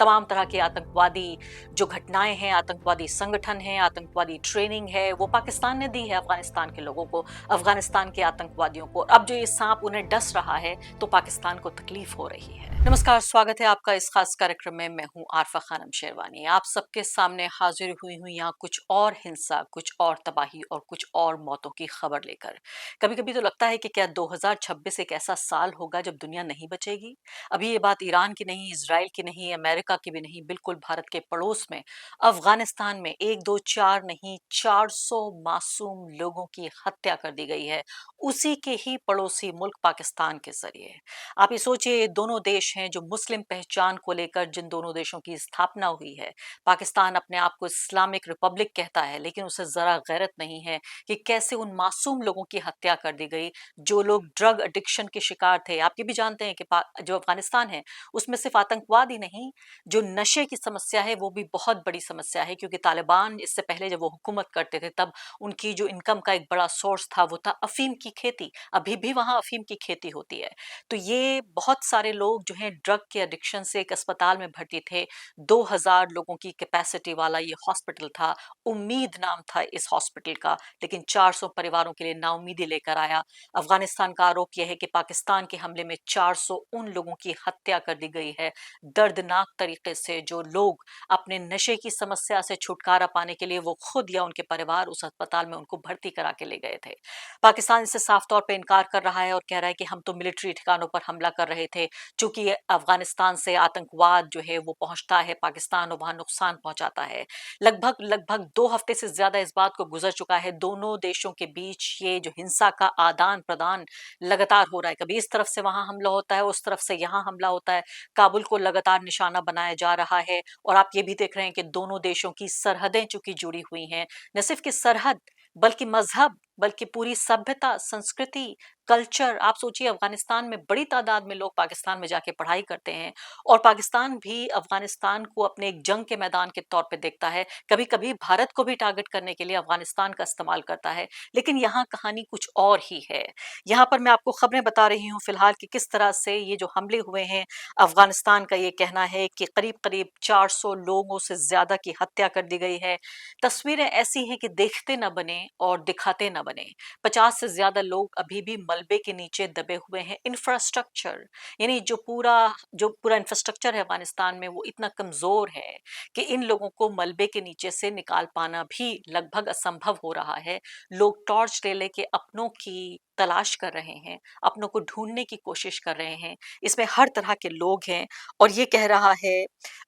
तमाम तरह के आतंकवादी जो घटनाएं हैं, आतंकवादी संगठन हैं, आतंकवादी ट्रेनिंग है, वो पाकिस्तान ने दी है अफगानिस्तान के लोगों को, अफगानिस्तान के आतंकवादियों को। अब जो ये सांप उन्हें डस रहा है तो पाकिस्तान को तकलीफ हो रही है। नमस्कार, स्वागत है आपका इस खास कार्यक्रम में। मैं हूं आरफा खानम शेरवानी। आप सबके सामने हाजिर हुई हूं यहाँ कुछ और हिंसा, कुछ और तबाही और कुछ और मौतों की खबर लेकर। कभी कभी तो लगता है कि क्या 2026 एक ऐसा साल होगा जब दुनिया नहीं बचेगी। अभी ये बात ईरान की नहीं, इजराइल की नहीं, अमेरिका की भी नहीं, बिल्कुल भारत के पड़ोस में अफगानिस्तान में एक दो चार नहीं 400 मासूम लोगों की हत्या कर दी गई है, उसी के ही पड़ोसी मुल्क पाकिस्तान के जरिए। आप ये सोचिए, ये दोनों देश हैं जो मुस्लिम पहचान को लेकर जिन दोनों देशों की स्थापना हुई है। पाकिस्तान अपने आप को इस्लामिक रिपब्लिक कहता है, लेकिन उसे जरा गैरत नहीं है कि कैसे उन मासूम लोगों की हत्या कर दी गई जो लोग ड्रग एडिक्शन के शिकार थे। आप ये भी जानते हैं कि जो अफगानिस्तान है उसमें सिर्फ आतंकवाद ही नहीं, जो नशे की समस्या है वो भी बहुत बड़ी समस्या है, क्योंकि तालिबान इससे पहले जब वो हुकूमत करते थे तब उनकी जो इनकम का एक बड़ा सोर्स था वो था अफीम की खेती। अभी भी वहां अफीम की खेती होती है। तो ये बहुत सारे लोग जो हैं ड्रग के एडिक्शन से एक अस्पताल में भर्ती थे। 2000 लोगों की कैपेसिटी वाला ये हॉस्पिटल था। उम्मीद नाम था इस हॉस्पिटल का, लेकिन 400 परिवारों के लिए नाउमीदी लेकर आया। अफगानिस्तान का आरोप यह है कि पाकिस्तान के हमले में 400 उन लोगों की हत्या कर दी गई है, दर्दनाक तरीके से, जो लोग अपने नशे की समस्या से छुटकारा पाने के लिए वो खुद या उनके परिवार उस अस्पताल में उनको भर्ती करा के ले गए थे। पाकिस्तान इससे साफ तौर पे इनकार कर रहा है और कह रहा है कि हम तो मिलिट्री ठिकानों पर हमला कर रहे थे, चूंकि अफगानिस्तान से आतंकवाद जो है वो पहुंचता है पाकिस्तान और वहां नुकसान पहुंचाता है। लगभग लगभग 2 हफ्ते से ज्यादा इस बात को गुजर चुका है। दोनों देशों के बीच ये जो हिंसा का आदान प्रदान लगातार हो रहा है, कभी इस तरफ से वहां हमला होता है, उस तरफ से यहाँ हमला होता है। काबुल को लगातार निशाना बनाया जा रहा है। और आप ये भी देख रहे हैं कि दोनों देशों की सरहदें चूंकि जुड़ी हुई हैं, न सिर्फ कि सरहद बल्कि मजहब, बल्कि पूरी सभ्यता, संस्कृति, कल्चर। आप सोचिए, अफगानिस्तान में बड़ी तादाद में लोग पाकिस्तान में जाके पढ़ाई करते हैं और पाकिस्तान भी अफगानिस्तान को अपने एक जंग के मैदान के तौर पे देखता है। कभी कभी भारत को भी टारगेट करने के लिए अफगानिस्तान का इस्तेमाल करता है। लेकिन यहाँ कहानी कुछ और ही है। यहाँ पर मैं आपको खबरें बता रही हूँ फिलहाल कि किस तरह से ये जो हमले हुए हैं, अफगानिस्तान का ये कहना है कि करीब करीब 400 लोगों से ज्यादा की हत्या कर दी गई है। तस्वीरें ऐसी हैं कि देखते न बने और दिखाते न बने। 50 से ज्यादा लोग अभी भी मलबे के नीचे दबे हुए हैं। इंफ्रास्ट्रक्चर, यानी जो पूरा इंफ्रास्ट्रक्चर है अफगानिस्तान में, वो इतना कमजोर है कि इन लोगों को मलबे के नीचे से निकाल पाना भी लगभग असंभव हो रहा है। लोग टॉर्च ले लेके अपनों की तलाश कर रहे हैं, अपनों को ढूंढने की कोशिश कर रहे हैं। इसमें हर तरह के लोग हैं। और ये कह रहा है,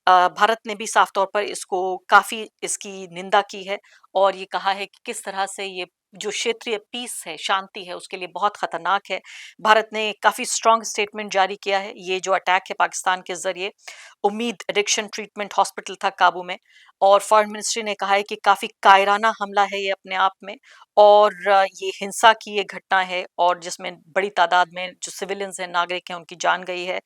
भारत ने भी साफ तौर पर इसको काफी इसकी निंदा की है और ये कहा है कि किस तरह से ये जो क्षेत्रीय पीस है, शांति है, उसके लिए बहुत खतरनाक है। भारत ने काफी स्ट्रांग स्टेटमेंट जारी किया है। ये जो अटैक है पाकिस्तान के जरिए, उम्मीद एडिक्शन ट्रीटमेंट हॉस्पिटल था काबू में, और फॉरेन मिनिस्ट्री ने कहा है कि काफी कायराना हमला है ये अपने आप में। और ये हिंसा की ये घटना है और जिसमें बड़ी तादाद में जो सिविलियंस हैं, नागरिक हैं, उनकी जान गई है।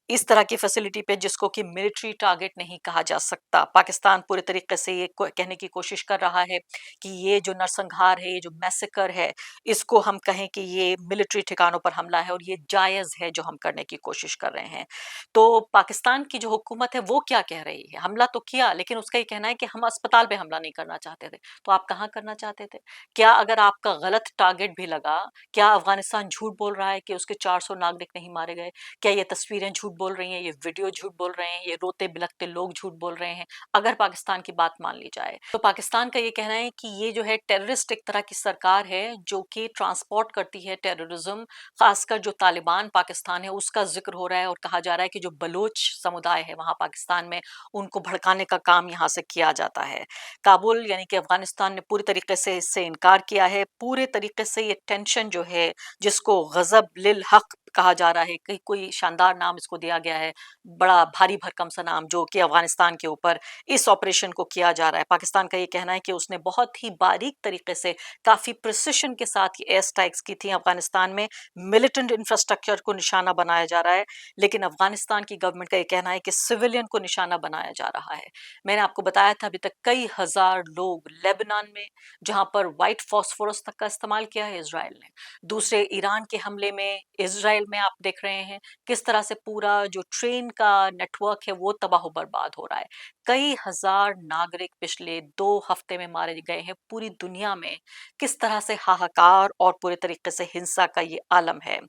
इस तरह की फैसिलिटी पे जिसको कि मिलिट्री टारगेट नहीं कहा जा सकता। पाकिस्तान पूरे तरीके से ये कहने की कोशिश कर रहा है कि ये जो नरसंहार है, ये जो मैसेकर है, इसको हम कहें कि ये मिलिट्री ठिकानों पर हमला है और ये जायज है जो हम करने की कोशिश कर रहे हैं। तो पाकिस्तान की जो हुकूमत है वो क्या कह रही है? हमला तो किया, लेकिन उसका ये कहना है कि हम अस्पताल पे हमला नहीं करना चाहते थे। तो आप कहाँ करना चाहते थे? क्या अगर आपका गलत टारगेट भी लगा, क्या अफगानिस्तान झूठ बोल रहा है कि उसके 400 नागरिक नहीं मारे गए? क्या ये तस्वीरें झूठ बोल रही हैं, ये वीडियो झूठ बोल रहे हैं, ये रोते बिलखते लोग झूठ बोल रहे हैं? अगर पाकिस्तान की बात मान ली जाए तो पाकिस्तान का ये कहना है कि ये जो है टेररिस्ट एक तरह की सरकार है जो कि ट्रांसपोर्ट करती है टेररिज्म। खासकर जो तालिबान पाकिस्तान है उसका जिक्र हो रहा है और कहा जा रहा है कि जो बलोच समुदाय है वहां पाकिस्तान में, उनको भड़काने का काम यहाँ से किया जाता है। काबुल यानी कि अफगानिस्तान ने पूरी तरीके से इससे इनकार किया है। पूरे तरीके से ये टेंशन जो है, जिसको गजब लिल हक कहा जा रहा है कि कोई शानदार नाम इसको दिया गया है, बड़ा भारी भरकम सा नाम जो कि अफ़गानिस्तान के ऊपर इस ऑपरेशन को किया जा रहा है। पाकिस्तान का ये कहना है कि उसने बहुत ही बारीक तरीके से, काफ़ी प्रिसिशन के साथ ये एयर स्ट्राइक्स की थी अफ़गानिस्तान में, मिलिटेंट इंफ्रास्ट्रक्चर को निशाना बनाया जा रहा है, लेकिन अफ़गानिस्तान की गवर्नमेंट का ये कहना है कि सिविलियन को निशाना बनाया जा रहा है। मैंने आपको बताया था अभी तक कई हज़ार लोग लेबनान में, जहाँ पर व्हाइट फास्फोरस तक का इस्तेमाल किया है इज़राइल ने। दूसरे ईरान के हमले में इज़राइल में आप देख रहे हैं किस तरह से पूरा जो ट्रेन का नेटवर्क है वो तबाह-बर्बाद हो रहा है। कई हज़ार नागरिक पिछले 2 हफ्ते में मारे गए हैं। पूरी दुनिया में किस तरह से हाहाकार और पूरे तरीके से हिंसा का ये आलम है।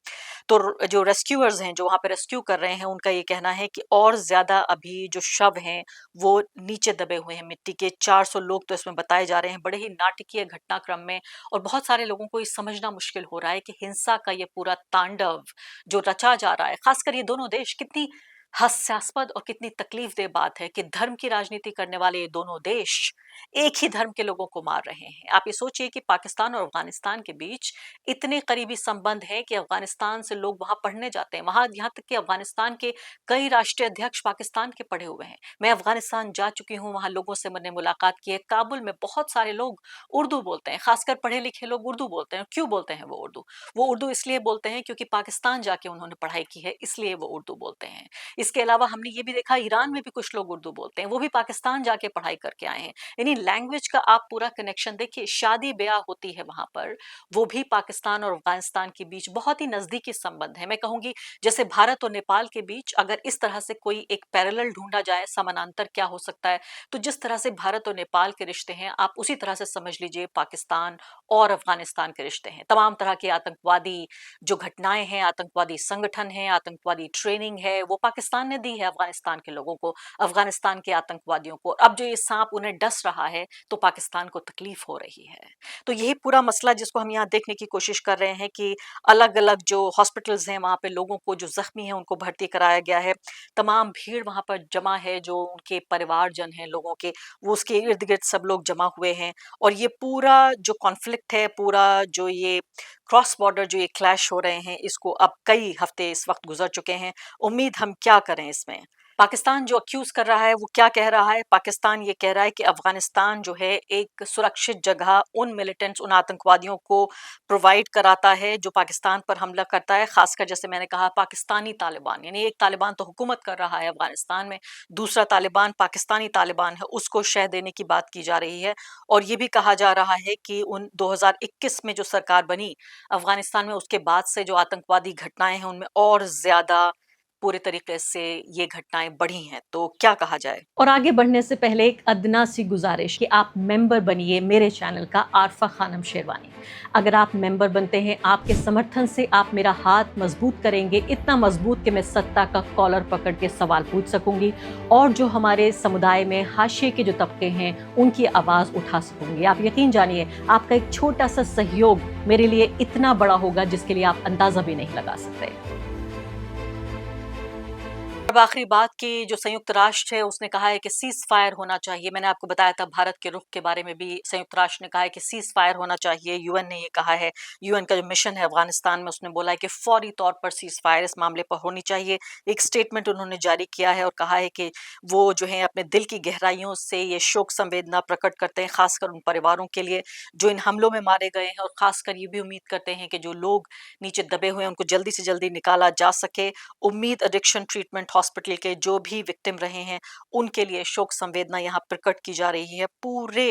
तो जो रेस्क्यूअर्स हैं, जो वहाँ पे रेस्क्यू कर रहे हैं, उनका ये कहना है कि और ज़्यादा अभी जो शव हैं, वो नीचे दबे हुए हैं मिट्टी के। 400 लोग तो इसमें बताए जा रहे हैं, बड़े ही नाटकीय घटनाक्रम में। और बहुत सारे लोगों को ये समझना मुश्किल हो रहा है कि हिंसा का ये पूरा तांडव जो रचा जा रहा है, खासकर ये दोनों देश, कितनी हास्यास्पद और कितनी तकलीफदेह बात है कि धर्म की राजनीति करने वाले ये दोनों देश एक ही धर्म के लोगों को मार रहे हैं। आप ये सोचिए कि पाकिस्तान और अफगानिस्तान के बीच इतने करीबी संबंध है कि अफगानिस्तान से लोग वहां पढ़ने जाते हैं, वहां यहाँ तक कि अफगानिस्तान के कई राष्ट्रीय अध्यक्ष पाकिस्तान के पढ़े हुए हैं। मैं अफगानिस्तान जा चुकी हूँ, वहां लोगों से मैंने मुलाकात की है। काबुल में बहुत सारे लोग उर्दू बोलते हैं, खासकर पढ़े लिखे लोग उर्दू बोलते हैं। क्यों बोलते हैं वो उर्दू इसलिए बोलते हैं क्योंकि पाकिस्तान जाके उन्होंने पढ़ाई की है, इसलिए वो उर्दू बोलते हैं। इसके अलावा हमने ये भी देखा, ईरान में भी कुछ लोग उर्दू बोलते हैं, वो भी पाकिस्तान जाके पढ़ाई करके आए हैं। यानी लैंग्वेज का आप पूरा कनेक्शन देखिए। शादी ब्याह होती है वहां पर, वो भी पाकिस्तान और अफगानिस्तान के बीच बहुत ही नजदीकी संबंध है। मैं कहूंगी जैसे भारत और नेपाल के बीच अगर इस तरह से कोई एक पैरेलल ढूंढा जाए, समानांतर क्या हो सकता है, तो जिस तरह से भारत और नेपाल के रिश्ते हैं, आप उसी तरह से समझ लीजिए पाकिस्तान और अफगानिस्तान के रिश्ते हैं। तमाम तरह के आतंकवादी जो घटनाएं हैं, आतंकवादी संगठन है, आतंकवादी ट्रेनिंग है, वो पाकिस्तान ने दी है अफगानिस्तान के लोगों को, अफगानिस्तान के आतंकवादियों को। अब जो ये सांप उन्हें डस रहा है तो पाकिस्तान को तकलीफ हो रही है। तो यही पूरा मसला जिसको हम यहाँ देखने की कोशिश कर रहे हैं कि अलग अलग जो हॉस्पिटल्स हैं, वहाँ पे लोगों को जो जख्मी हैं उनको भर्ती कराया गया है। तमाम भीड़ वहाँ पर जमा है, जो उनके परिवारजन हैं लोगों के, वो उसके इर्द गिर्द सब लोग जमा हुए हैं। और ये पूरा जो कॉन्फ्लिक्ट है, पूरा जो ये क्रॉस बॉर्डर जो ये क्लैश हो रहे हैं, इसको अब कई हफ्ते इस वक्त गुजर चुके हैं। उम्मीद हम क्या करें इसमें? पाकिस्तान जो अक्यूज कर रहा है वो क्या कह रहा है? पाकिस्तान ये कह रहा है कि अफगानिस्तान जो है एक सुरक्षित जगह उन मिलिटेंट्स, उन आतंकवादियों को प्रोवाइड कराता है जो पाकिस्तान पर हमला करता है। खासकर जैसे मैंने कहा, पाकिस्तानी तालिबान, यानी एक तालिबान तो हुकूमत कर रहा है अफगानिस्तान में, दूसरा तालिबान पाकिस्तानी तालिबान है, उसको शह देने की बात की जा रही है। और ये भी कहा जा रहा है कि उन 2021 में जो सरकार बनी अफगानिस्तान में, उसके बाद से जो आतंकवादी घटनाएं हैं उनमें और ज्यादा पूरे तरीके से ये घटनाएं बढ़ी हैं। तो क्या कहा जाए? और आगे बढ़ने से पहले एक अदना सी गुजारिश कि आप मेंबर बनिए मेरे चैनल का, आरफा खानम शेरवानी। अगर आप मेंबर बनते हैं, आपके समर्थन से आप मेरा हाथ मजबूत करेंगे, इतना मजबूत कि मैं सत्ता का कॉलर पकड़ के सवाल पूछ सकूंगी और जो हमारे समुदाय में हाशिए के जो तबके हैं उनकी आवाज़ उठा सकूंगी। आप यकीन जानिए, आपका एक छोटा सा सहयोग मेरे लिए इतना बड़ा होगा जिसके लिए आप अंदाजा भी नहीं लगा सकते। अब आखिरी बात की, जो संयुक्त राष्ट्र है उसने कहा है कि सीज फायर होना चाहिए। मैंने आपको बताया था भारत के रुख के बारे में भी संयुक्त राष्ट्र ने कहा है कि सीज फायर होना चाहिए। यूएन ने ये कहा है, यूएन का जो मिशन है अफगानिस्तान में, उसने बोला है कि फौरी तौर पर सीज फायर इस मामले पर होनी चाहिए। एक स्टेटमेंट उन्होंने जारी किया है और कहा है कि वो जो है अपने दिल की गहराइयों से ये शोक संवेदना प्रकट करते हैं, खासकर उन परिवारों के लिए जो इन हमलों में मारे गए हैं, और खासकर ये भी उम्मीद करते हैं कि जो लोग नीचे दबे हुए हैं उनको जल्दी से जल्दी निकाला जा सके। उम्मीद एडिक्शन ट्रीटमेंट हॉस्पिटल के जो भी विक्टिम रहे हैं उनके लिए शोक संवेदना यहाँ प्रकट की जा रही है पूरे।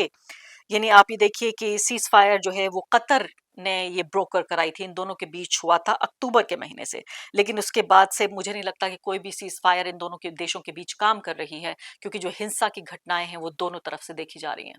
यानी आप ये देखिए कि सीज फायर जो है वो कतर ने ये ब्रोकर कराई थी, इन दोनों के बीच हुआ था अक्टूबर के महीने से। लेकिन उसके बाद से मुझे नहीं लगता कि कोई भी सीज फायर इन दोनों के देशों के बीच काम कर रही है, क्योंकि जो हिंसा की घटनाएं हैं वो दोनों तरफ से देखी जा रही हैं।